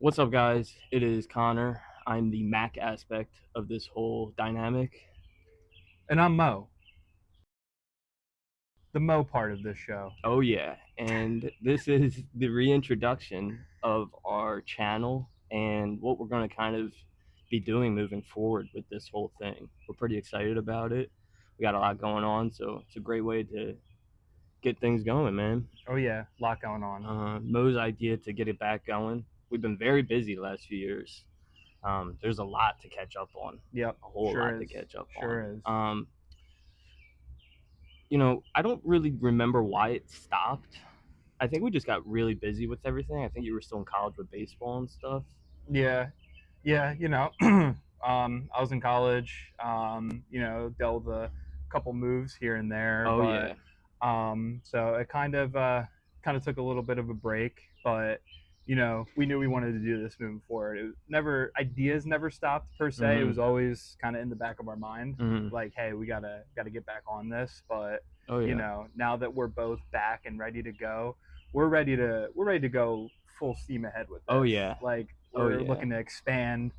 What's up, guys? It is Connor. I'm the Mac aspect of this whole dynamic. And I'm Mo, the Mo part of this show. Oh, yeah. And this is the reintroduction of our channel and what we're going to kind of be doing moving forward with this whole thing. We're pretty excited about it. We got a lot going on, so it's a great way to get things going, man. Oh, yeah, a lot going on. Mo's idea to get it back going. We've been very busy the last few years. There's a lot to catch up on. Yep, A whole sure lot to is. catch up Sure on. is. I don't really remember why it stopped. I think we just got really busy with everything. I think you were still in college with baseball and stuff. Yeah, I was in college, dealt with a couple moves here and there. Oh, but, yeah. So it kind of took a little bit of a break, but we knew we wanted to do this moving forward. Ideas never stopped per se. Mhm. It was always kind of in the back of our mind, Mhm. like, hey, we gotta get back on this. But Oh, yeah. now that we're both back and ready to go, we're ready to go full steam ahead with this. Oh, yeah. Like, Oh, we're yeah. looking to expand.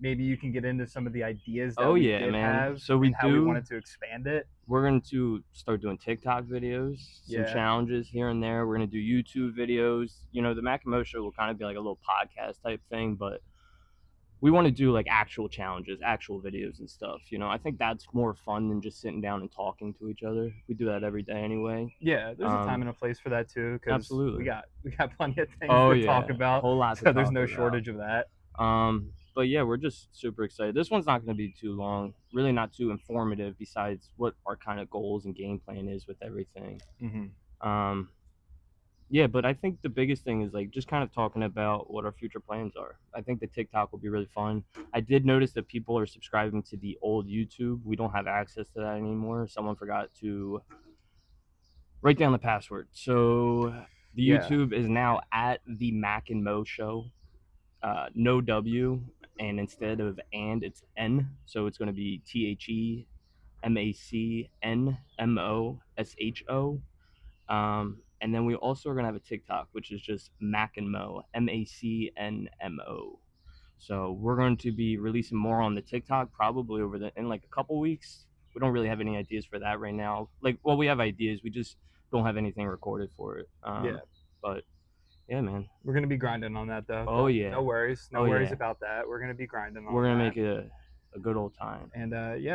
Maybe you can get into some of the ideas that Oh, we yeah, did man. have, So we and how we do. wanted to expand it. We're going to start doing TikTok videos, some Yeah. challenges here and there. We're going to do YouTube videos. The Mac and Mo show will kind of be like a little podcast type thing, but we want to do like actual challenges, actual videos and stuff. I think that's more fun than just sitting down and talking to each other. We do that every day anyway. Yeah, there's a time and a place for that too, because Absolutely. we got plenty of things Oh, to yeah. talk about. A whole lot to So there's talk no about. shortage of that. But yeah, we're just super excited. This one's not going to be too long, really not too informative besides what our kind of goals and game plan is with everything. Mm-hmm. Yeah, but I think the biggest thing is like just kind of talking about what our future plans are. I think the TikTok will be really fun. I did notice that people are subscribing to the old YouTube. We don't have access to that anymore. Someone forgot to write down the password. So the YouTube is now at the Mac and Mo Show. No W, and instead of and, it's N. So it's going to be TheMacnMosho. And then we also are going to have a TikTok, which is just Mac and Mo, MACNMO. So we're going to be releasing more on the TikTok probably in like a couple weeks. We don't really have any ideas for that right now. We have ideas. We just don't have anything recorded for it. But yeah, man. We're gonna be grinding on that though. Oh, yeah. No worries about that. We're gonna be grinding on. We're gonna make it a good old time. And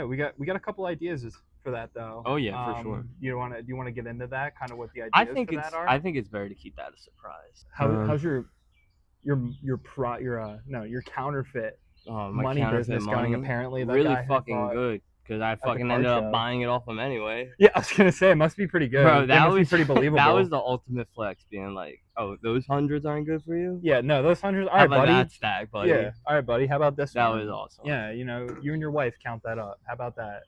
we got a couple ideas for that though. Oh, yeah, for sure. Do you want to get into that? Kind of what the ideas I think for that are? I think it's better to keep that a surprise. How's your counterfeit money business going? Apparently, that really guy fucking good. Because I fucking ended up buying it off him anyway. Yeah, I was gonna say it must be pretty good. Bro, that must was be pretty believable. That was the ultimate flex, being like, "Oh, those hundreds aren't good for you." Yeah, no, those hundreds. All right, right, buddy. That stack, buddy. Yeah, all right, buddy. How about this? That was awesome. Yeah, you and your wife count that up. How about that?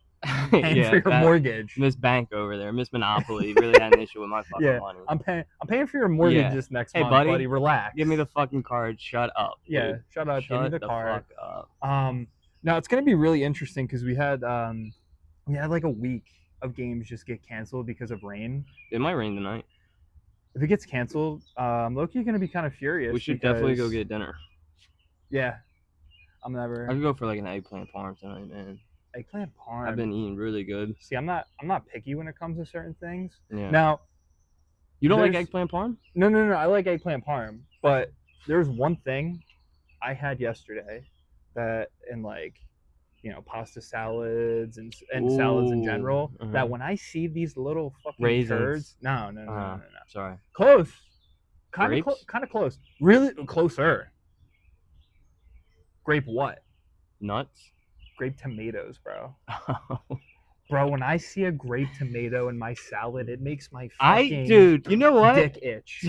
Paying for your mortgage. Miss Bank over there, Miss Monopoly, really had an issue with my fucking money. I'm paying for your mortgage this next month, buddy. Relax. Give me the fucking card. Shut up. Dude. Yeah, shut up. Give me the card. Fuck up. Now it's gonna be really interesting because we had like a week of games just get canceled because of rain. It might rain tonight. If it gets canceled, Loki's gonna be kind of furious. We should definitely go get dinner. Yeah, I could go for like an eggplant parm tonight, man. Eggplant parm. I've been eating really good. See, I'm not picky when it comes to certain things. Yeah. Now, you don't like eggplant parm? No. I like eggplant parm, but there's one thing I had yesterday that in pasta salads and salads in general, that when I see these little fucking turds, no. Sorry. Close. Kind of close. Really closer. Grape what? Nuts? Grape tomatoes, bro. Bro, when I see a grape tomato in my salad, it makes my fucking dude, you know what? Dick itch.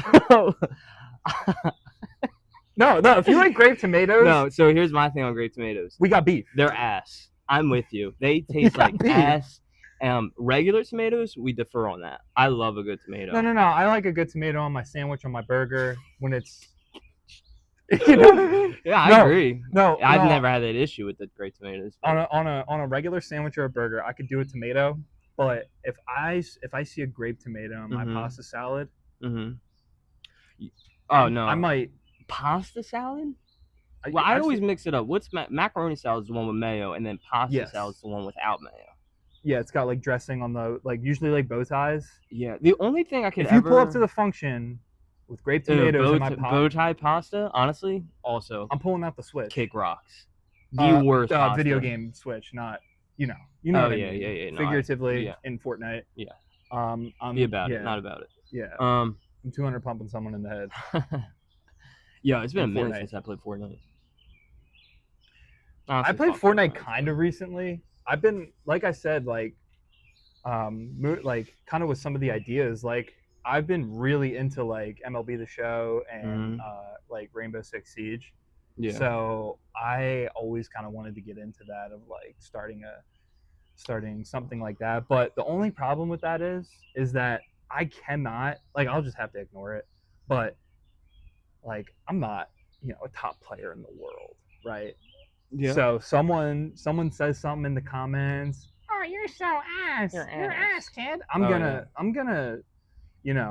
No, if you like grape tomatoes. No, so here's my thing on grape tomatoes. We got beef. They're ass. I'm with you. They taste like beef. Ass. Regular tomatoes, we defer on that. I love a good tomato. No. I like a good tomato on my sandwich, on my burger, when it's. You know what I mean? Yeah, I agree. I've never had that issue with the grape tomatoes. On a regular sandwich or a burger, I could do a tomato, but if I see a grape tomato in my pasta salad, oh no, I might Pasta salad? Well, I I've always seen, mix it up. What's macaroni salad is the one with mayo, and then pasta salad yes, is the one without mayo. yeah, it's got like dressing on the like usually like bow ties. Yeah, the only thing I could If you pull up to ever the function with grape tomatoes in my pot, bow tie pasta, honestly, also I'm pulling out the Switch. kick rocks. The worst Video pasta. game Switch, not you know Oh what I yeah, mean. yeah, yeah. No, Figuratively yeah, in Fortnite. yeah. Be I'm about it, yeah not about it. yeah. Um, I'm 200 pumping someone in the head yeah, it's been in a minute Fortnite. since I played Fortnite. I Honestly, played fuck Fortnite Fortnite. kind of recently. I've been like I said like kind of with some of the ideas like I've been really into like MLB The Show and Mm-hmm. like Rainbow Six Siege. Yeah, So I always kind of wanted to get into that of like starting something like that. But the only problem with that is that I cannot like I'll just have to ignore it. But like I'm not, a top player in the world, right? yeah. So someone says something in the comments, "Oh, you're so ass. Your You're ass. ass, kid." Oh yeah. I'm gonna,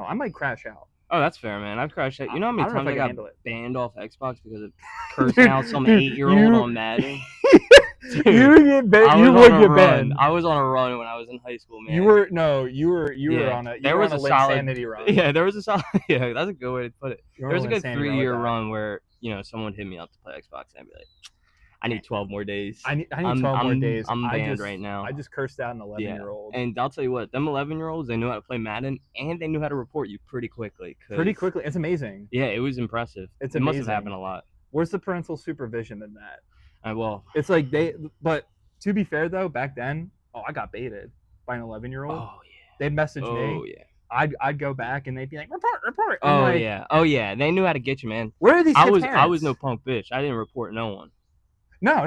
I might crash out. Oh, that's fair, man. I've crashed out. You know how I many don't know if times I I can got handle it. banned off Xbox because of cursing out some dude, 8-year-old on Madden? you Dude, would get banned. You would get banned. I was on a run when I was in high school, man. You were Yeah, on a there was a solid. insanity run. Yeah, there was a solid. Yeah, that's a good way to put it. You were There was on a an good insanity 3-year with that. run where someone hit me up to play Xbox, and I'd be like, I need 12 more days. I need 12 more days. I'm banned just, right now. I just cursed out an 11-year-old. And I'll tell you what, them 11-year-olds, they knew how to play Madden, and they knew how to report you pretty quickly. Pretty quickly. It's amazing. Yeah, it was impressive. It must have happened a lot. Where's the parental supervision in that? Well, it's like but to be fair though, back then, I got baited by an 11-year-old. Oh yeah. They'd message me. Oh yeah. I'd go back and they'd be like, report. Oh like, yeah. Oh yeah. They knew how to get you, man. Where are these kids' I parents? was no punk bitch. I didn't report no one. No.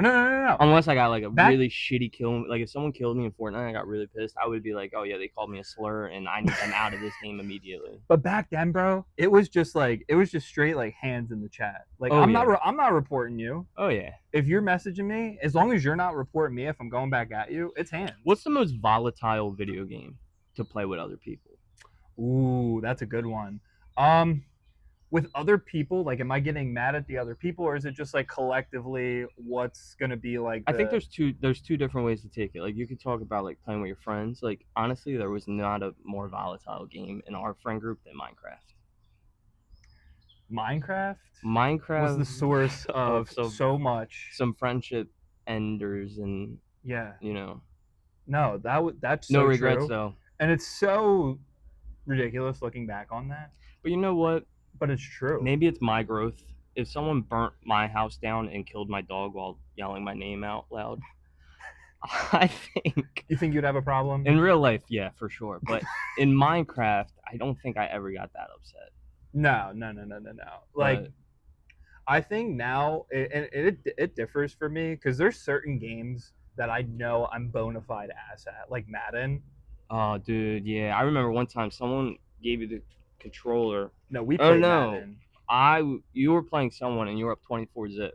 Unless I got like a really shitty kill. Like if someone killed me in Fortnite, and I got really pissed. I would be like, oh yeah, they called me a slur, and I need them out of this game immediately. But back then, bro, it was just straight like hands in the chat. Like I'm not reporting you. Oh yeah. If you're messaging me, as long as you're not reporting me, if I'm going back at you, it's hands. What's the most volatile video game to play with other people? Ooh, that's a good one. With other people, like, am I getting mad at the other people, or is it just like collectively what's gonna be like? I think there's two different ways to take it. Like you could talk about like playing with your friends. Like honestly, there was not a more volatile game in our friend group than Minecraft. Minecraft was the source of so much, some friendship enders, and yeah, no, that's no so regrets true. though, and it's so ridiculous looking back on that. But you know what? But it's true. Maybe it's my growth. If someone burnt my house down and killed my dog while yelling my name out loud, I think. You think you'd have a problem? In real life, yeah, for sure. But in Minecraft, I don't think I ever got that upset. No. Like, I think now it differs for me because there's certain games that I know I'm bona fide ass at, like Madden. Oh, dude, yeah. I remember one time someone gave you the controller. No, we played Madden. You were playing someone and you were up 24-zip,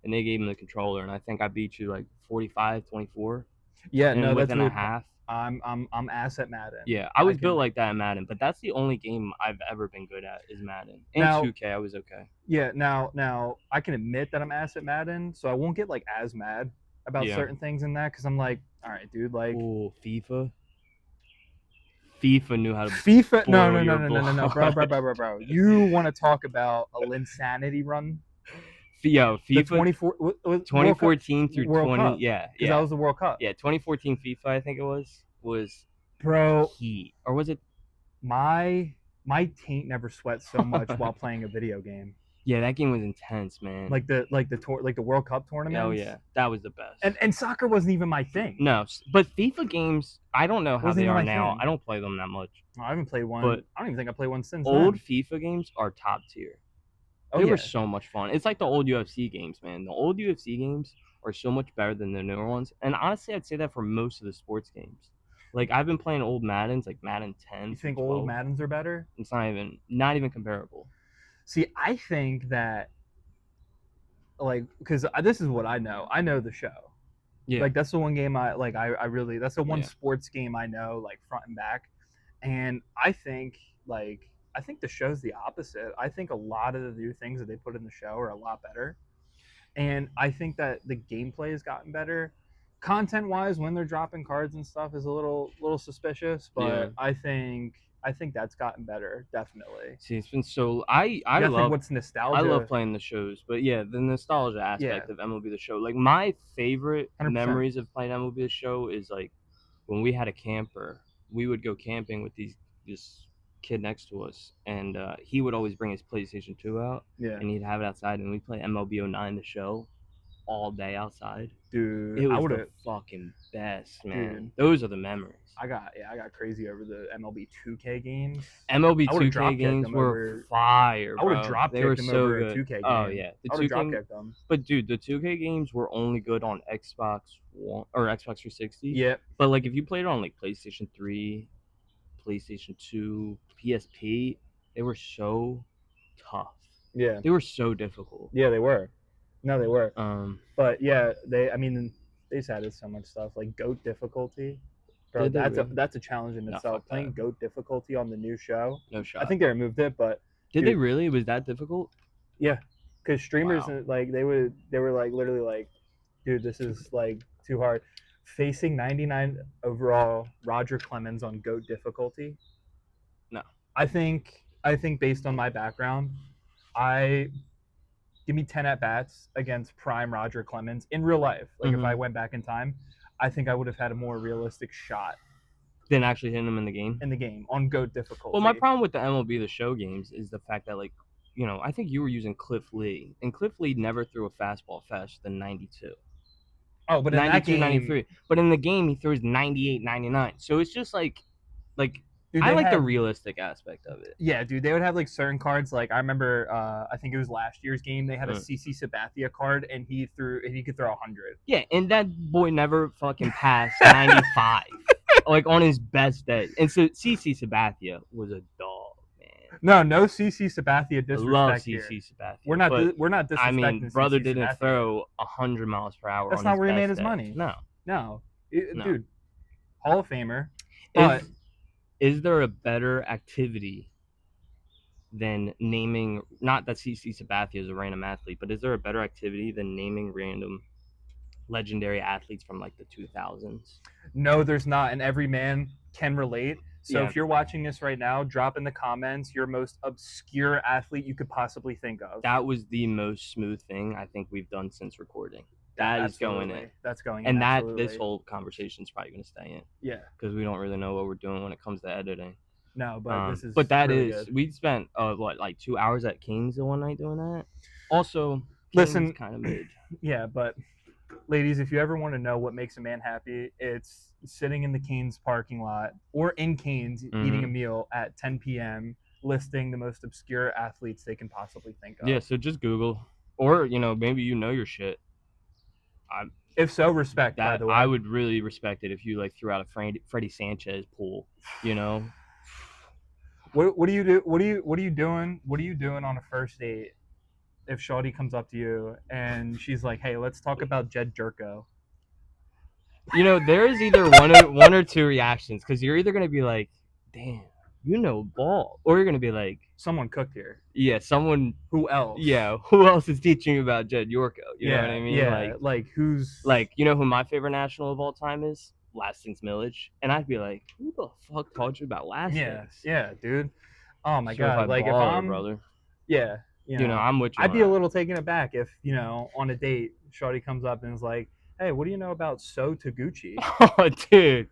and they gave him the controller, and I think I beat you like 45-24. Yeah, no, within that's a half. I'm ass at Madden. Yeah, I was built like that in Madden, but that's the only game I've ever been good at is Madden. And 2K, I was okay. Yeah, now I can admit that I'm ass at Madden, so I won't get like as mad about certain things in that because I'm like, all right, dude, like, ooh, FIFA. FIFA knew how to. FIFA, no, bro. You want to talk about a Linsanity run? Yo, FIFA 2014 through World 20, Cup. yeah. That was the World Cup. Yeah, 2014 FIFA, I think it was bro. Heat, or was it? My taint never sweat so much while playing a video game. Yeah, that game was intense, man. Like the World Cup tournament. Oh yeah, that was the best. And soccer wasn't even my thing. No, but FIFA games, I don't know how they are now. thing. I don't play them that much. I haven't played one. But I don't even think I played one since old then. FIFA games are top tier. They were so much fun. It's like the old UFC games, man. The old UFC games are so much better than the newer ones. And honestly, I'd say that for most of the sports games. Like I've been playing old Maddens, like Madden 10. You think old Maddens are better? It's not even comparable. See, I think that, like, because this is what I know. I know the show. Yeah. Like that's the one game I really. That's the one sports game I know, like front and back. And I think like I think the show's the opposite. I think a lot of the new things that they put in the show are a lot better, and I think that the gameplay has gotten better. Content wise, when they're dropping cards and stuff is a little suspicious, Yeah. but I think that's gotten better, definitely. See, it's been so I Yeah, I think love what's I love nostalgia. playing the shows, but yeah, the nostalgia Yeah, aspect of MLB The Show. Like my favorite 100%. memories of playing MLB The Show is like when we had a camper. We would go camping with this kid next to us, and he would always bring his PlayStation 2 out, Yeah, and he'd have it outside, and we'd play MLB '09 The Show all day outside. dude, It I was would the have, fucking best, dude. man. Those are the memories. I got crazy over the MLB 2K games. MLB I would have 2K drop kicked games them were over. fire, I would have bro. drop They were kicked them so over a good. 2K game. Oh yeah, the I would have drop 2K. kicked them. But dude, the 2K games were only good on Xbox One or Xbox 360. Yep. But like if you played it on like PlayStation 3, PlayStation 2, PSP, they were so tough. Yeah. They were so difficult. Yeah, they were. No, they were. Um, But yeah, I mean, they just added so much stuff like goat difficulty. Bro, Did they that's really? that's a challenge in No, itself. fuck Playing that. goat difficulty on the new show. No I shot. think they removed it, but Did they dude, really? Was that difficult? yeah, because streamers Wow. like they were like literally like, dude, this is like too hard. Facing 99 overall Roger Clemens on goat difficulty. No. I think based on my background, I give me 10 at bats against prime Roger Clemens in real life. Like if I went back in time, I think I would have had a more realistic shot Than actually hitting them in the game. in the game on goat difficulty. Well, my problem with the MLB The Show games is the fact that, like, you know, I think you were using Cliff Lee, and Cliff Lee never threw a fastball faster than 92. Oh, but in that 92, game, 93. But in the game, he throws 98, 99. So it's just like dude, I they like the had- realistic aspect of it. Yeah, dude, they would have like certain cards. Like I remember, I think it was last year's game. They had a Mm. CC Sabathia card, and he could throw 100. Yeah, and that boy never fucking passed 95, like on his best day. And so CC Sabathia was a dog, man. No CC Sabathia I disrespect love here. CC Sabathia. We're not but, we're not disrespecting. I mean, brother CC didn't Sabathia. throw 100 miles per hour. That's on not his where he made best his day. money. No. No, No. dude, Hall of Famer. But Is there a better activity than naming? Not that CC Sabathia is a random athlete, but is there a better activity than naming random legendary athletes from like the 2000s? no, there's not, and every man can relate. So Yeah. if you're watching this right now, drop in the comments your most obscure athlete you could possibly think of. That was the most smooth thing I think we've done since recording. That is going in. That's going in. And that absolutely. this whole conversation is probably going to stay in Yeah. because we don't really know what we're doing when it comes to editing. No, but this is. But that really is good. we spent like 2 hours at Kings the one night doing that. Also, Kings Listen, kind of mid. Yeah, but ladies, if you ever want to know what makes a man happy, it's sitting in the Canes parking lot or in Canes eating a meal at 10 p.m. listing the most obscure athletes they can possibly think of. Yeah, so just Google, or maybe you know your shit. If so, respect. By That the way, I would really respect it if you like threw out a Freddie Sanchez pool. You know, What do you do? What are you doing? What are you doing on a first date? If Shawty comes up to you and she's like, "Hey, let's talk about Jed Jerko." there is either one or two reactions because you're either gonna be like, "Damn, you know ball," or you're gonna be like, Someone cooked here. "Yeah, someone." Who else? Yeah, who else is teaching you about Jed Yorko? You know what I mean? Yeah, like who's you know who my favorite national of all time is? Lastings Millage, and I'd be like, "Who the fuck taught you about Lastings?" yeah, dude. Oh my Certified god, like if baller, I'm brother, yeah, I'm with you. I'd on be a that. little taken aback if on a date, Shawty comes up and is like, "Hey, what do you know about So Taguchi?" Oh, dude,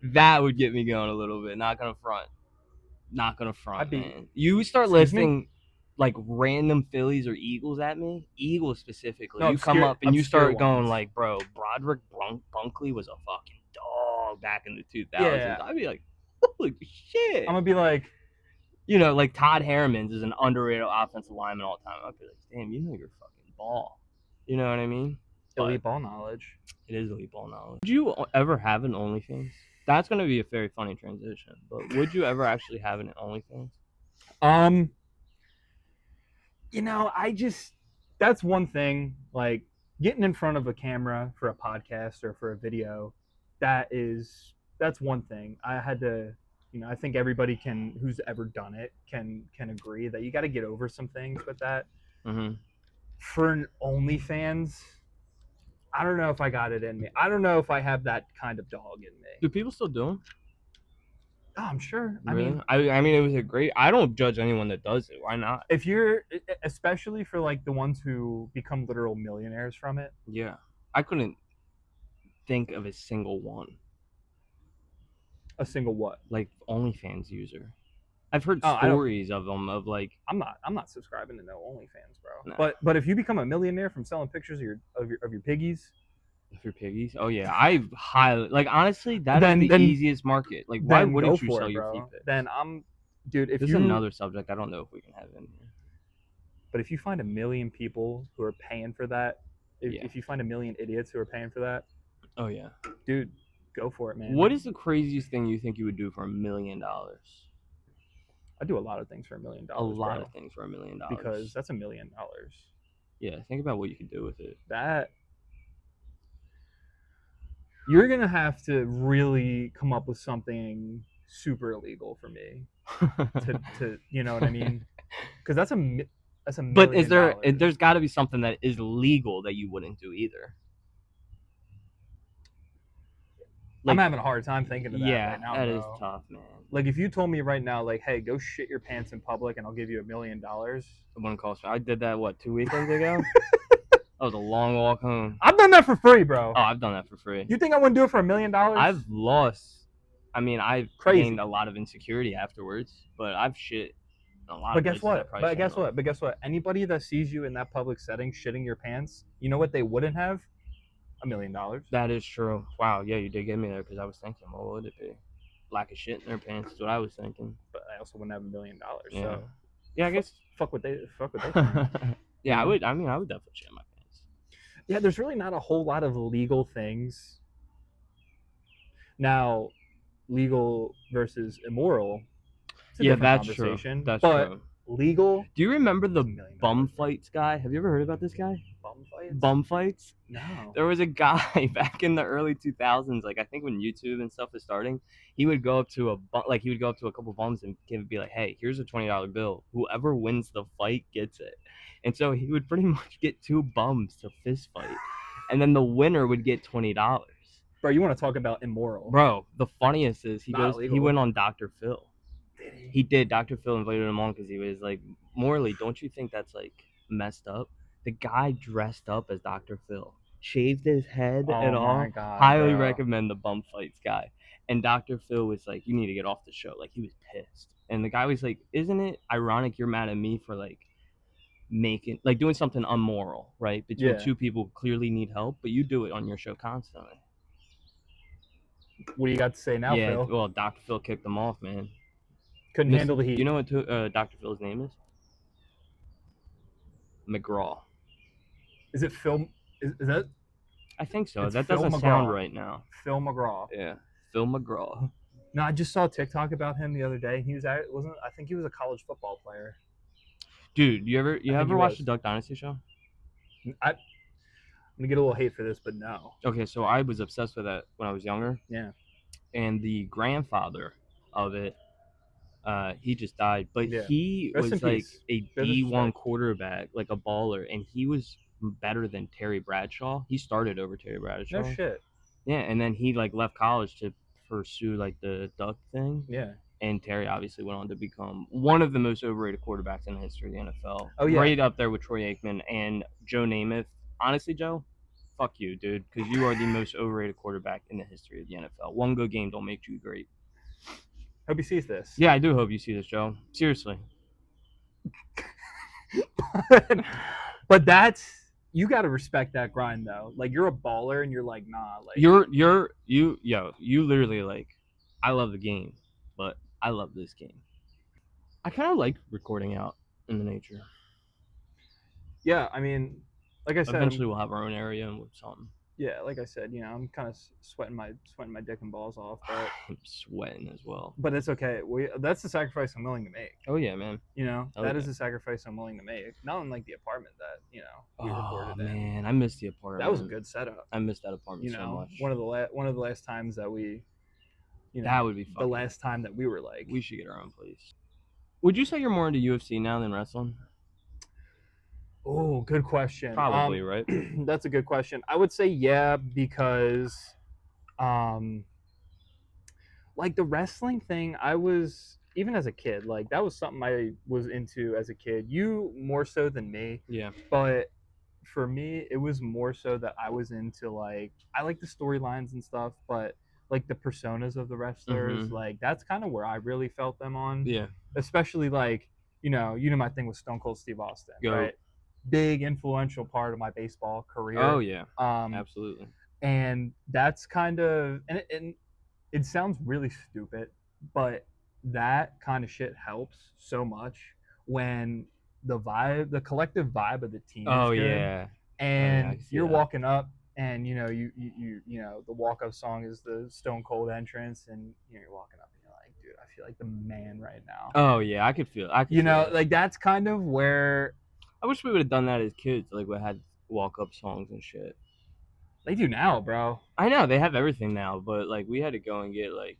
that would get me going a little bit. Not gonna front, man. You start Excuse me? listing like random Phillies or Eagles at me, Eagles specifically. No, you come obscure- up and you obscure start going ones. like, bro, Broderick Bunkley was a fucking dog back in the 2000s. Yeah. I'd be like, holy shit. I'm gonna be like, Like Todd Harriman's is an underrated offensive lineman all time. I'd be like, damn, you know your fucking ball. You know what I mean? elite ball knowledge. It is elite ball knowledge. Would you ever have an OnlyFans? That's going to be a very funny transition. But would you ever actually have an OnlyFans? That's one thing. Like getting in front of a camera for a podcast or for a video, that's one thing. I had to, I think everybody who's ever done it can agree that you got to get over some things with that. Hmm. For an OnlyFans, I don't know if I got it in me. I don't know if I have that kind of dog in me. Do people still do them? Oh, I'm sure. I Really? mean, I mean, it was a great. I don't judge anyone that does it. Why not? if you're, especially for like the ones who become literal millionaires from it. Yeah, I couldn't think of a single one A single what? like OnlyFans user. I've heard Oh, I don't. stories of them of like I'm not subscribing to no OnlyFans, bro. nah, But if you become a millionaire from selling pictures of your piggies, if you're piggies. Oh yeah, I highly like honestly that is then the then easiest market. Like, why then go wouldn't you for sell it, your feet bro. pics? Then dude. If This is you another subject. I don't know if we can have in here. But if you find a million people who are paying for that, Yeah. if you find a million idiots who are paying for that, Oh yeah. dude, go for it, man. What is the craziest thing you think you would do for $1 million? I do a lot of things for $1 million, A lot bro, of things for $1 million. because that's $1 million. Yeah, think about what you could do with it. That you're gonna have to really come up with something super illegal for me to you know what I mean? Because that's a But million dollars. there's got to be something that is legal that you wouldn't do either. I'm having a hard time thinking of that Yeah, right now, that bro. is tough, man. Like if you told me right now, like, hey, go shit your pants in public, and I'll give you $1 million. It wouldn't cost me. I did that 2 weekends ago. That was a long walk home. I've done that for free, bro. Oh, I've done that for free. You think I wouldn't do it for $1 million? I've lost. I mean, I've Crazy. gained a lot of insecurity afterwards, but I've shit a lot. But of guess what? But guess what? Anybody that sees you in that public setting shitting your pants, you know what they wouldn't have? $1 million. That is true. Wow, yeah, you did get me there because I was thinking, what would it be? Lack of shit in their pants is what I was thinking. But I also wouldn't have $1 million. Yeah. So yeah, I guess. Fuck what they think. Yeah, I would. I mean, I would definitely shit in my pants. Yeah, there's really not a whole lot of legal things. Now, legal versus immoral. It's a Yeah, different that's true. conversation. That's but true. Legal. Do you remember the $1 million, bum bro. fights guy? Have you ever heard about this guy? Bum fights? Bum fights? No. There was a guy back in the early 2000s, like I think when YouTube and stuff was starting, he would go up to a couple bums and be like, "Hey, here's a $20 bill. Whoever wins the fight gets it." And so he would pretty much get two bums to fist fight, and then the winner would get $20. Bro, you want to talk about immoral? Bro, the funniest is he illegal. went on Dr. Phil. Did he? He did. Dr. Phil invited him on because he was like, morally, don't you think that's like messed up? The guy dressed up as Dr. Phil, shaved his head and all. God, Highly bro. recommend the Bum Fights guy. And Dr. Phil was like, you need to get off the show. Like, he was pissed. And the guy was like, isn't it ironic you're mad at me for like doing something immoral, right? Between two people who clearly need help, but you do it on your show constantly. What do you got to say now, yeah, Phil? Well, Dr. Phil kicked him off, man. Couldn't handle the heat. You know what Dr. Phil's name is? McGraw. Is it Phil? Is that? I think so. It's that Phil doesn't McGraw. sound right now. Phil McGraw. Yeah, Phil McGraw. No, I just saw a TikTok about him the other day. He was I think he was a college football player. Dude, you ever watched the Duck Dynasty show? I'm gonna get a little hate for this, but no. Okay, so I was obsessed with that when I was younger. Yeah. And the grandfather of it, he just died, but he Rest was in like peace. a D1 quarterback, like a baller, and he was better than Terry Bradshaw. He started over Terry Bradshaw. No shit. Yeah, and then he like left college to pursue like the Duck thing. Yeah. And Terry obviously went on to become one of the most overrated quarterbacks in the history of the NFL. Oh yeah. Right up there with Troy Aikman and Joe Namath. Honestly, Joe, fuck you, dude, because you are the most overrated quarterback in the history of the NFL. One good game don't make you great. Hope he sees this. Yeah, I do hope you see this, Joe. Seriously. But that's, you got to respect that grind though. Like, you're a baller and you're like, nah, like you literally like, I love the game, but I love this game. I kind of like recording out in the nature. Yeah, I mean, like I said, eventually we'll have our own area and something. Yeah, like I said, I'm kind of sweating my dick and balls off, but I'm sweating as well. But it's okay. That's the sacrifice I'm willing to make. Oh yeah, man. That is the sacrifice I'm willing to make. Not unlike the apartment that we recorded in. Oh man, I missed the apartment. That was a good setup. I missed that apartment so much. One of the last times that we, That would be the fucking. last time that we were like. We should get our own place. Would you say you're more into UFC now than wrestling? Oh, good question. Probably, right? That's a good question. I would say yeah, because um like the wrestling thing, I was even as a kid, like that was something I was into as a kid. You more so than me, Yeah. but for me, it was more so that I was into like I like the storylines and stuff, but like the personas of the wrestlers, like that's kind of where I really felt them on. Yeah. Especially like you know my thing with Stone Cold Steve Austin, Go. right? Big influential part of my baseball career. Oh yeah. Um, Absolutely. and that's kind of and it sounds really stupid, but that kind of shit helps so much when the collective vibe of the team Oh is good, yeah. and I see you're that. walking up, and you know the walk up song is the Stone Cold entrance, and you're walking up, and you're like, dude, I feel like the man right now. Oh yeah, I could feel. I could. You see know, that. like that's kind of where I wish we would have done that as kids. Like we had walk up songs and shit. they do now, bro. I know they have everything now, but like we had to go and get like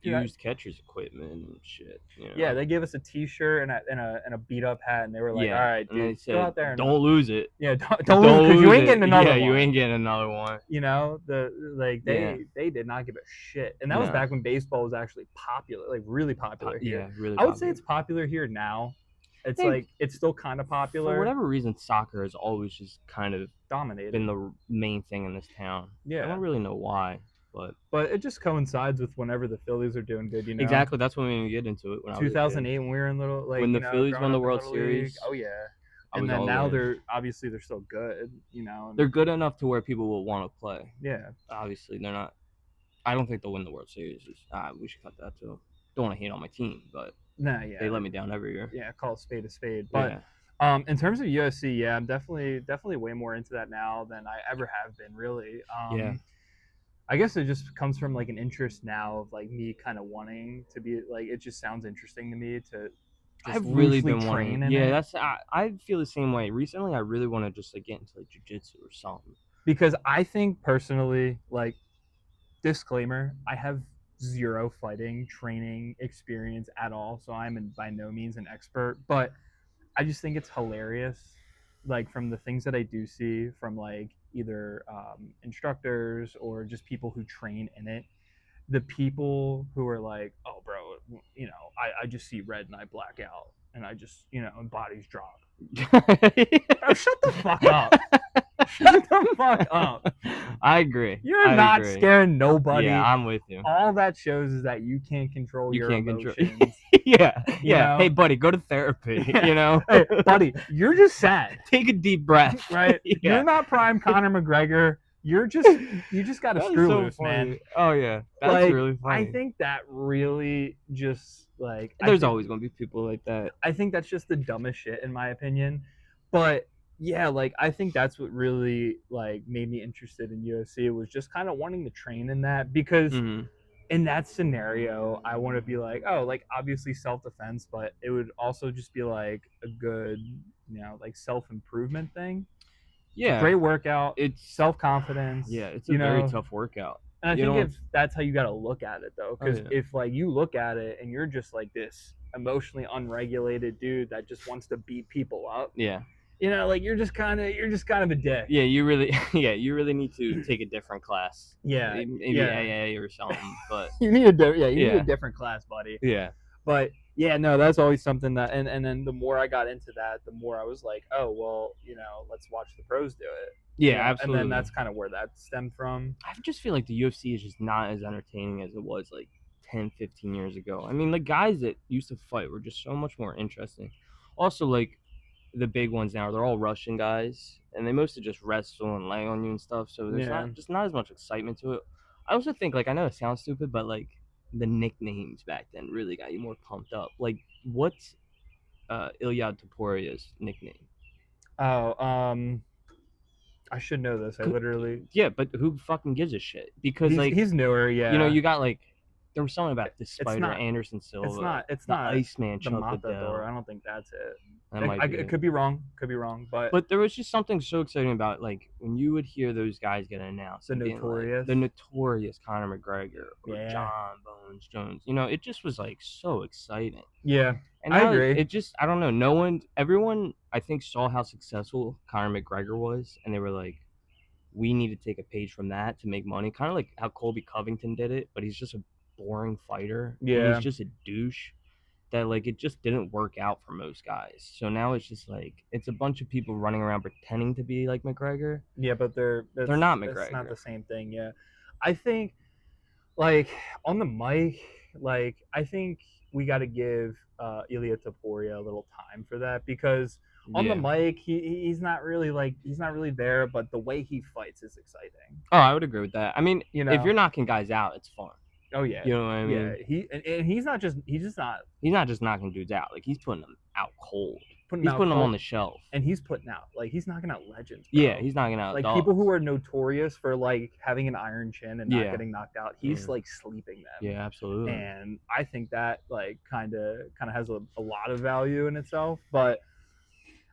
Dude, used catcher's equipment and shit. You know? Yeah, they gave us a T-shirt and a beat up hat, and they were like, "All right, and they dude, said, go out there and don't lose it. yeah, don't lose because you ain't getting another Yeah, one. you ain't getting another one. You know, they did not give a shit, and that was back when baseball was actually popular, like really popular here. Yeah, really. I would say it's popular here now. It's like it's still kind of popular. For whatever reason, soccer has always just kind of dominated, been the main thing in this town. Yeah, I don't really know why, but it just coincides with whenever the Phillies are doing good. You know, exactly. That's when we get into it. When 2008, when we were in little like when the Phillies won the World Series. Series. Oh yeah. And then now they're still good, you know. They're good enough to where people will want to play. Yeah. Obviously, they're not. I don't think they'll win the World Series. We should cut that too. Don't want to hate on my team, but yeah, they let me down every year. Yeah, call a spade a spade. But in terms of UFC, yeah, I'm definitely way more into that now than I ever have been. Really. Yeah. I guess it just comes from like an interest now of like me kind of wanting to be like it just sounds interesting to me to. I've really been wanting. Yeah, that's. I feel the same way. Recently, I really want to just like get into like jiu-jitsu or something. Because I think personally, like, disclaimer, I have zero fighting training experience at all, so I'm by no means an expert. But I just think it's hilarious, like from the things that I do see from like either instructors or just people who train in it. The people who are like, oh, bro, you know, I just see red and I black out and I just, you know, and bodies drop. Oh, shut the fuck up. Shut the fuck up. I agree. You're not scaring nobody. Yeah, I'm with you. All that shows is that you can't control your emotions. Yeah. Know? Hey, buddy, go to therapy. Yeah. You know? Hey, buddy, you're just sad. Take a deep breath. Right? Yeah. You're not prime Conor McGregor. You just got to screw loose, man. Oh yeah, that's like, really funny. I think that really just like there's always gonna be people like that. I think that's just the dumbest shit in my opinion. But yeah, like I think that's what really like made me interested in UFC. It was just kind of wanting to train in that because in that scenario, I want to be like, oh, like obviously self-defense, but it would also just be like a good, you know, like self-improvement thing. Yeah, great workout. It's self-confidence. Yeah, it's a very tough workout. And I think if that's how you got to look at it though, because if like you look at it and you're just like this emotionally unregulated dude that just wants to beat people up. Yeah. You know, like you're just kind of a dick. Yeah, you really need to take a different class. Yeah, maybe AA or something. But you need a different class, buddy. Yeah. But yeah, no, that's always something that, and then the more I got into that, the more I was like, oh, well, you know, let's watch the pros do it. Yeah, you know? absolutely. And then that's kind of where that stemmed from. I just feel like the UFC is just not as entertaining as it was like 10, 15 years ago. I mean, the guys that used to fight were just so much more interesting. Also, like, the big ones now, they're all Russian guys, and they mostly just wrestle and lay on you and stuff, so there's not as much excitement to it. I also think, like, I know it sounds stupid, but, like, the nicknames back then really got you more pumped up. Like, what's Ilya Toporia's nickname? Oh, I should know this. I literally... Yeah, but who fucking gives a shit? Because, he's newer, yeah. You know, you got, like, there was something about the It's Spider not. Anderson It's Silva, not. It's the not Iceman the Chuck Matador. Liddell. I don't think that's it. That might be It it. could be wrong. Could be wrong. But But there was just something so exciting about like when you would hear those guys get announced the and being like Notorious. the notorious Conor McGregor or Yeah. John Bones Jones. You know, it just was like so exciting. Yeah. And I now agree. it just I don't know. No one, everyone, I think saw how successful Conor McGregor was, and they were like, we need to take a page from that to make money. Kind of like how Colby Covington did it, but he's just a boring fighter and he's Yeah. just a douche that like it just didn't work out for most guys. So now it's just like it's a bunch of people running around pretending to be like McGregor. Yeah, but They're not it's not the McGregor. same thing. Yeah, I think like on the mic, like I think we got to give Ilya Taporia a little time for that because on the Yeah. mic he's not really there, but the way he fights is exciting. Oh, I would agree with that. I mean, You if know? you're knocking guys out, it's fun. Oh yeah, You know what I yeah. mean? And he's just not He's not just knocking dudes out. Like he's putting them out cold. putting He's out putting them cold, on the shelf. and he's putting out like he's knocking out legends. Bro. Yeah, he's knocking out like dogs. people who are notorious for like having an iron chin and not Yeah. getting knocked out. He's Yeah. like sleeping them. Yeah, absolutely. And I think that like kind of has a lot of value in itself. But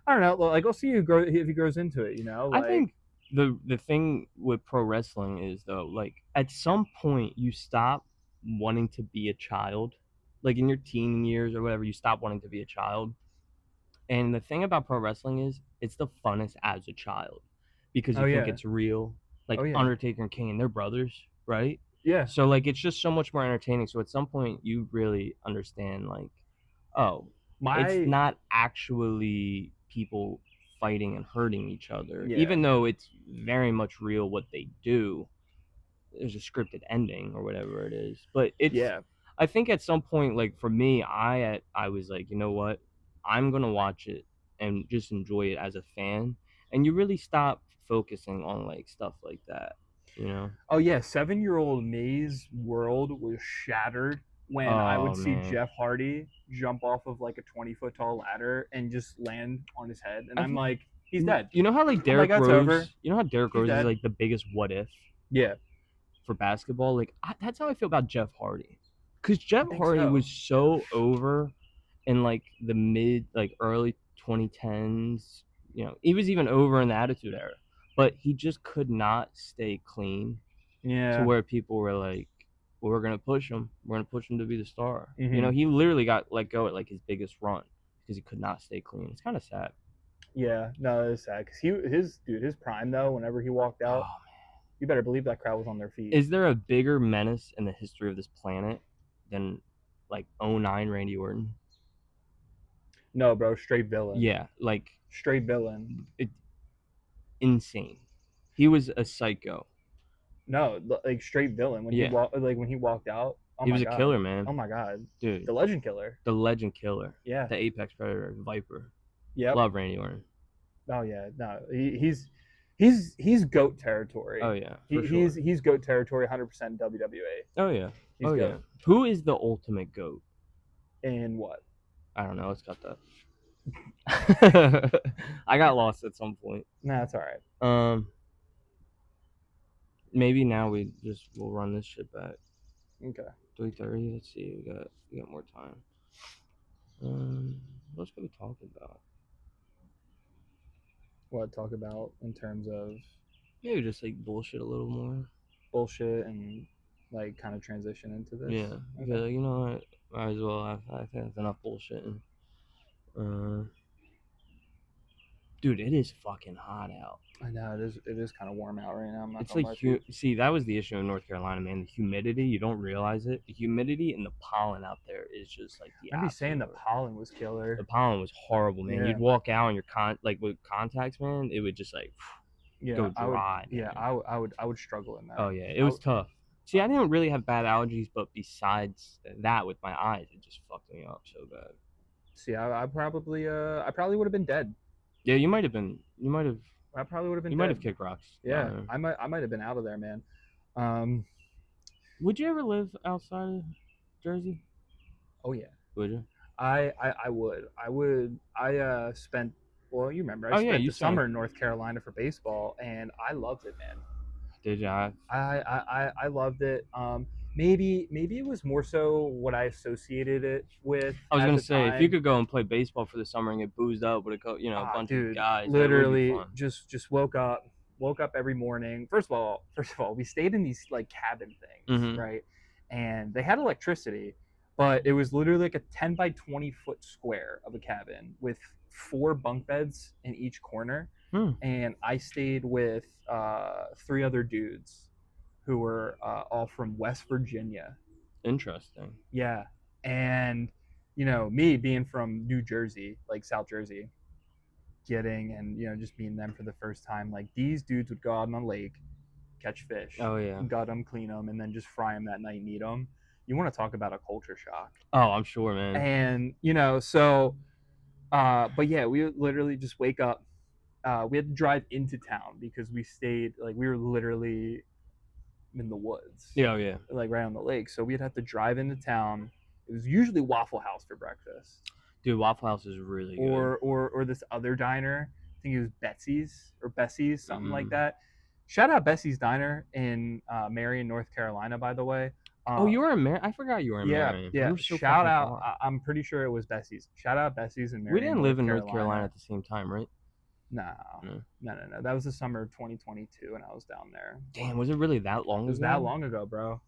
I don't know. Like we'll see if he grows into it. You know. Like, I think the thing with pro wrestling is though, like at some point you stop wanting to be a child, like in your teen years or whatever, you stop wanting to be a child. And the thing about pro wrestling is it's the funnest as a child because you think it's real. Like Undertaker and Kane, they're brothers, right? Yeah. So like it's just so much more entertaining. So at some point you really understand like, oh, it's not actually people fighting and hurting each other, even though it's very much real what they do. There's a scripted ending or whatever it is, but it's I think at some point, like for me, I was like, you know what, I'm gonna watch it and just enjoy it as a fan, and you really stop focusing on like stuff like that, you know? Oh yeah, 7-year-old me's world was shattered when I would see Jeff Hardy jump off of like a 20-foot tall ladder and just land on his head, and I'm like, he's dead. You know how like Derrick Rose, you know how Derrick Rose is like the biggest what if? Yeah. For basketball, like that's how I feel about Jeff Hardy, because Jeff Hardy was so over in like the mid, like early 2010s. You know, he was even over in the Attitude Era, but he just could not stay clean. Yeah. To where people were like, well, we're gonna push him. We're gonna push him to be the star. You know, he literally got let go at like his biggest run because he could not stay clean. It's kind of sad. Yeah, no, it's sad because his prime though. Whenever he walked out. Oh, you better believe that crowd was on their feet. Is there a bigger menace in the history of this planet than like 09 Randy Orton? No, bro, straight villain. Yeah, like straight villain. Insane. He was a psycho. No, like straight villain when he walked out. Oh he was a killer, man. Oh my god, dude, the legend killer. The legend killer. Yeah, the apex predator, Viper. Yeah, love Randy Orton. Oh yeah, no, he's GOAT territory. Oh yeah, he's GOAT territory, 100% WWE. Oh yeah, he's GOAT. Yeah. Who is the ultimate GOAT? In what? I don't know. Let's cut that. I got lost at some point. Nah, it's all right. Maybe now we'll run this shit back. Okay. 3:30. Let's see. We got more time. What should we talk about? What talk about in terms of? Maybe just like bullshit a little more. Bullshit and like kind of transition into this. Yeah. Okay. Yeah, you know what? Might as well. I think that's enough bullshitting. Dude, it is fucking hot out. I know it is kind of warm out right now. I'm not it's like see, that was the issue in North Carolina, man. The humidity, you don't realize it. The humidity and the pollen out there is just like the. I'd be saying the pollen was killer. The pollen was horrible, man. Yeah. You'd walk out and your with contacts, man. It would just like go dry. I would struggle in that. Oh yeah, it was tough. See, I didn't really have bad allergies, but besides that, with my eyes, it just fucked me up so bad. See, I probably would have been dead. Yeah, you might have been. I probably would have been. You might have kicked rocks. Yeah, I might have been out of there, man. Would you ever live outside of Jersey? Oh yeah. Would you? I would. I spent. Well, you remember I spent the summer in North Carolina for baseball, and I loved it, man. Did you? I loved it. maybe it was more so what I associated it with I was at gonna the say if you time. could go and play baseball for the summer and get boozed up with a Ah, bunch of dude, guys, that would be literally fun. just woke up every morning. First of all, we stayed in these like cabin things, Mm-hmm. right? And they had electricity, but it was literally like a 10 by 20-foot square of a cabin with 4 bunk beds in each corner. Hmm. And I stayed with 3 other dudes who were all from West Virginia. Interesting. Yeah. And, me being from New Jersey, like South Jersey, getting and, just being them for the first time, like these dudes would go out on the lake, catch fish, Oh yeah. gut them, clean them, and then just fry them that night and eat them. You want to talk about a culture shock. Oh, I'm sure, man. And, but yeah, we would literally just wake up. We had to drive into town because we stayed, like, we were literally in the woods, Yeah, oh, yeah. like right on the lake. So we'd have to drive into town. It was usually Waffle House for breakfast, Dude, Waffle House is really good. or this other diner. I think it was Betsy's or Bessie's, something like Mm. that. Shout out Bessie's Diner in Marion, North Carolina, by the way. Oh, Uh, you were in Marion? I forgot you were in yeah, Marion. We yeah. were so Shout fucking out. far. I'm pretty sure it was Bessie's. Shout out Bessie's in We Marion, didn't live North in North Carolina Carolina. at the same time, right? No, No. no. That was the summer of 2022, and I was down there. Damn, was it really that long It was ago? that long ago, bro.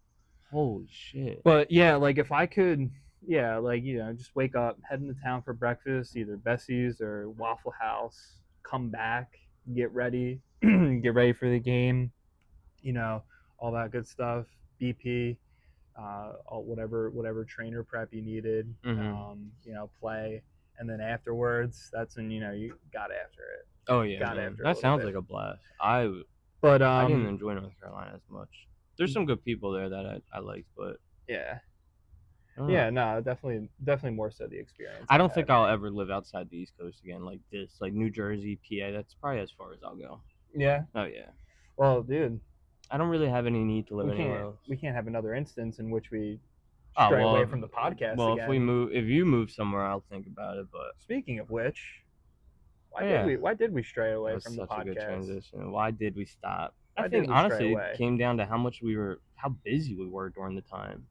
Holy shit. But yeah, like if I could, yeah, like just wake up, head into town for breakfast, either Bessie's or Waffle House, come back, get ready, get ready for the game, you know, all that good stuff. BP, all whatever trainer prep you needed, Mm-hmm. play, and then afterwards, that's when you got after it, Oh yeah, got man. after a That little sounds bit. like a blast. But I didn't enjoy North Carolina as much. There's some good people there that I liked, but yeah, I don't know. yeah, no, definitely more so the experience I I don't think had. I'll ever live outside the East Coast again like this. Like New Jersey, PA, that's probably as far as I'll go. Yeah, Oh yeah. well, dude, I don't really have any need to live we anywhere can't else. we can't have another instance in which we Oh stray away well, from the podcast well again. if you move somewhere, I'll think about it. But Speaking of which, yeah, why did we stray that away was from the such a good podcast? transition. Why did we stop? I Why think did we stray honestly it away? came down to how busy we were during the time.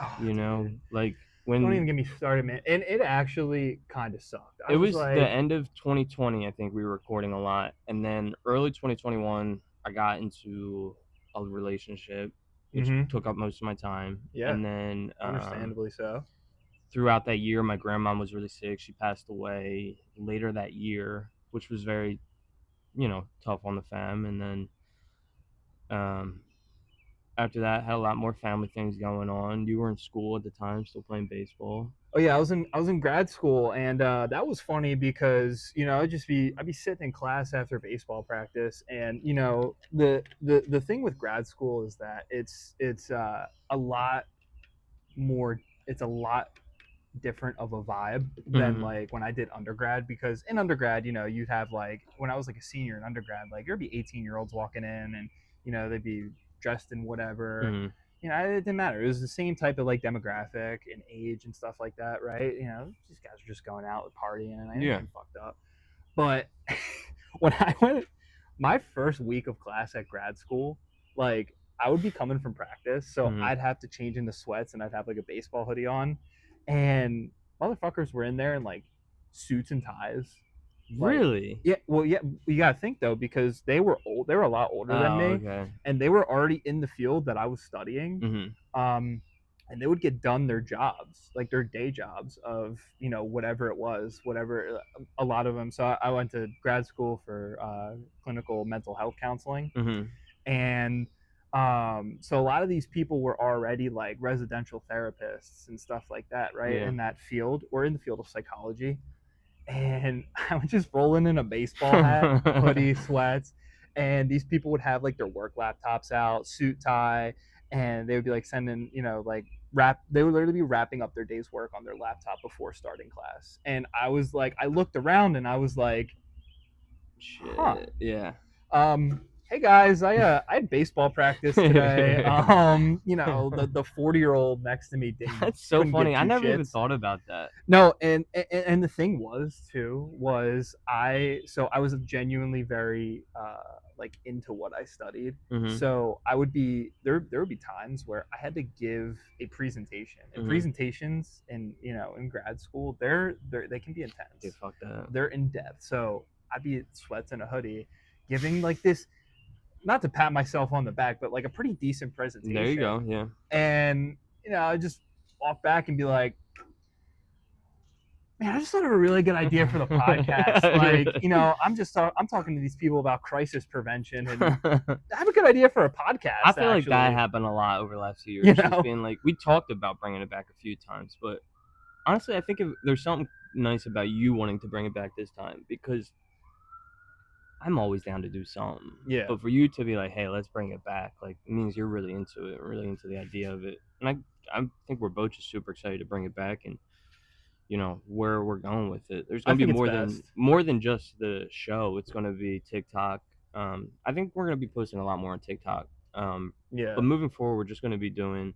Oh, Like don't even when get me started, man. And it actually kind of sucked. I it was was the like, end of 2020, I think we were recording a lot, and then early 2021, I got into a relationship, which mm-hmm. took up most of my time, Yeah, and then understandably so. throughout that year, my grandma was really sick. She passed away later that year, which was very, tough on the fam. And then um, after that, had a lot more family things going on. You were in school at the time, still playing baseball. Oh yeah, I was in grad school, and that was funny because I'd be sitting in class after baseball practice, and the thing with grad school is that it's a lot more it's a lot different of a vibe than Mm-hmm. like when I did undergrad, because in undergrad, you'd have, like, when I was like a senior in undergrad, like there'd be 18-year-olds walking in, and they'd be dressed in whatever. Mm-hmm. It didn't matter. It was the same type of like demographic and age and stuff like that, right? These guys are just going out partying, and I ain't Yeah. getting fucked up. But when I went my first week of class at grad school, like I would be coming from practice, so Mm-hmm. I'd have to change into sweats, and I'd have like a baseball hoodie on, and motherfuckers were in there in like suits and ties. Like, Really? yeah, well, yeah, you gotta think though, because they were old. They were a lot older than Oh, me, okay. and they were already in the field that I was studying. Mm-hmm. And they would get done their jobs, like their day jobs of whatever it was, whatever. A lot of them. So I went to grad school for clinical mental health counseling, Mm-hmm. and so a lot of these people were already like residential therapists and stuff like that, right? Yeah. In that field, or in the field of psychology. And I was just rolling in a baseball hat, hoodie, sweats, and these people would have like their work laptops out, suit, tie, and they would be like sending, like they would literally be wrapping up their day's work on their laptop before starting class. And I was like, I looked around and I was like, Shit. huh. Yeah. Um, hey guys, I had baseball practice today. The 40-year-old next to me That's so couldn't funny. give I two never even shits. thought about that. No, and the thing was I was genuinely very like into what I studied. Mhm. So I would be there would be times where I had to give a presentation. And Mhm. presentations in grad school, they can be Dude, intense. fuck that. They're in depth. So I'd be in sweats and a hoodie giving like this, not to pat myself on the back, but like a pretty decent There you go. presentation. Yeah. And I just walk back and be like, man, I just thought of a really good idea for the podcast. Like, I'm talking to these people about crisis prevention, and I have a good idea for a I podcast, feel like that actually. happened a lot over the last few You years. Just know? being like, we talked about bringing it back a few times, but honestly, I think there's something nice about you wanting to bring it back this time because I'm always down to do something. Yeah. But for you to be like, hey, let's bring it back, like, it means you're really into it, really into the idea of it. And I think we're both just super excited to bring it back and where we're going with it. There's I gonna be think it's more than just the show. It's gonna be TikTok. I think we're gonna be posting a lot more on TikTok. Yeah. But moving forward, we're just gonna be doing,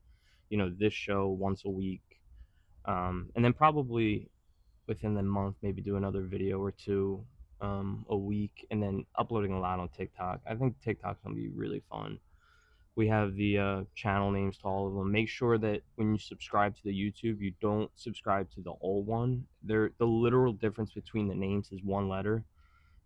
this show once a week, and then probably within the month maybe do another video or two a week, and then uploading a lot on TikTok. I think TikTok's gonna be really fun. We have the channel names to all of them. Make sure that when you subscribe to the YouTube, you don't subscribe to the old one. The literal difference between the names is one letter.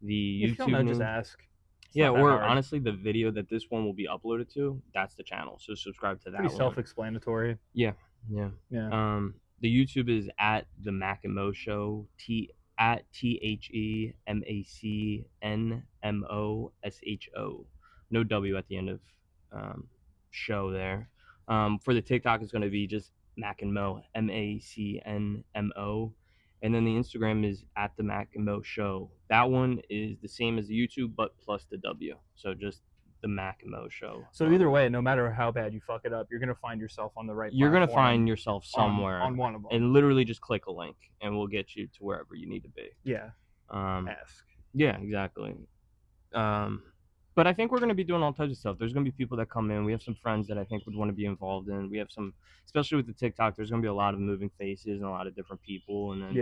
The If you don't YouTube know, just name, ask. It's yeah, not that or hard. honestly, the video that this one will be uploaded to, that's the channel. So subscribe to that Pretty one. self-explanatory. Yeah, yeah. Yeah. The YouTube is at the Mac and Mo Show. At TheMacNMosho. No W at the end of show there. For the TikTok, it's going to be just Mac and Mo, MacNMO. And then the Instagram is at the Mac and Mo Show. That one is the same as the YouTube, but plus the W. So just the Mac and Mo Show. So either way, no matter how bad you fuck it up, you're gonna find yourself on the right You're going to platform find yourself somewhere on one of them. and literally just click a link and we'll get you to wherever you need to be. Yeah. Ask. Yeah, exactly. But I think we're going to be doing all types of stuff. There's going to be people that come in. We have some friends that I think would want to be involved in. We have some, especially with the TikTok, there's going to be a lot of moving faces and a lot of different people. And then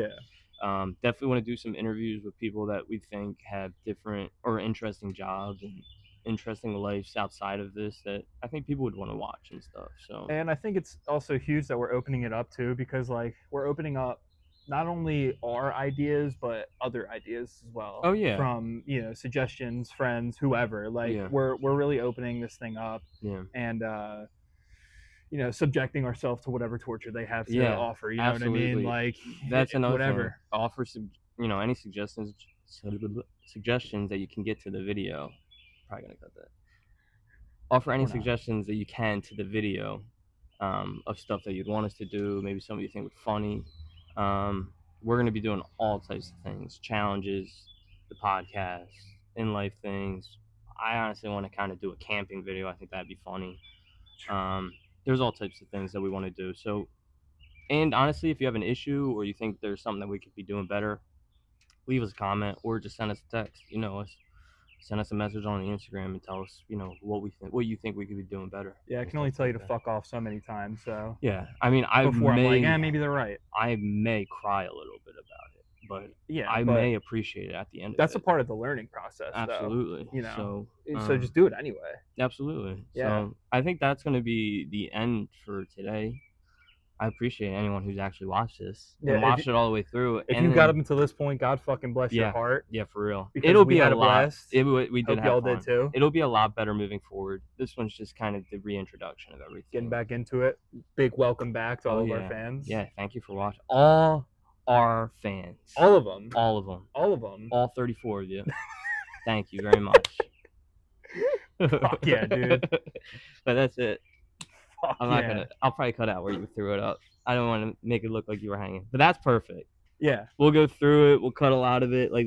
definitely want to do some interviews with people that we think have different or interesting jobs and interesting lives outside of this that I think people would want to watch and stuff. So, and I think it's also huge that we're opening it up too, because like we're opening up not only our ideas but other ideas as well. Oh yeah. From suggestions, friends, whoever. Like Yeah. we're really opening this thing up. Yeah. And subjecting ourselves to whatever torture they have to offer. You absolutely. know what I mean? Like that's another whatever. Thing. Offer any suggestions that you can get to the video. Probably gonna cut that. Offer any suggestions that you can to the video of stuff that you'd want us to do, maybe something you think would be funny. We're going to be doing all types of things, challenges, the podcast, in life things. I honestly want to kind of do a camping video. I think that'd be funny. There's all types of things that we want to do. So, and honestly, if you have an issue or you think there's something that we could be doing better, leave us a comment or just send us a text. You know us. Send us a message on the Instagram and tell us, what you think we could be doing better. Yeah, I can only tell you to fuck off so many times. So yeah, I mean, I'm like, maybe they're right. I may cry a little bit about it, but yeah, I may appreciate it at the end. That's a part of the learning process. Absolutely. Though, so just do it anyway. Absolutely. Yeah. So I think that's going to be the end for today. I appreciate anyone who's actually watched this and watched it all the way through. If you got up until this point, God fucking bless your heart. Yeah, for real. It'll be a blast. We did have fun. Did too. It'll be a lot better moving forward. This one's just kind of the reintroduction of everything. Getting back into it. Big welcome back to all of our fans. Yeah, thank you for watching. All our fans. All of them. All of them. All of them. All 34 of you. Thank you very much. Fuck yeah, dude. But that's it. I'll probably cut out where you threw it up. I don't want to make it look like you were hanging, but that's perfect. Yeah. We'll go through it. We'll cut a lot of it. Like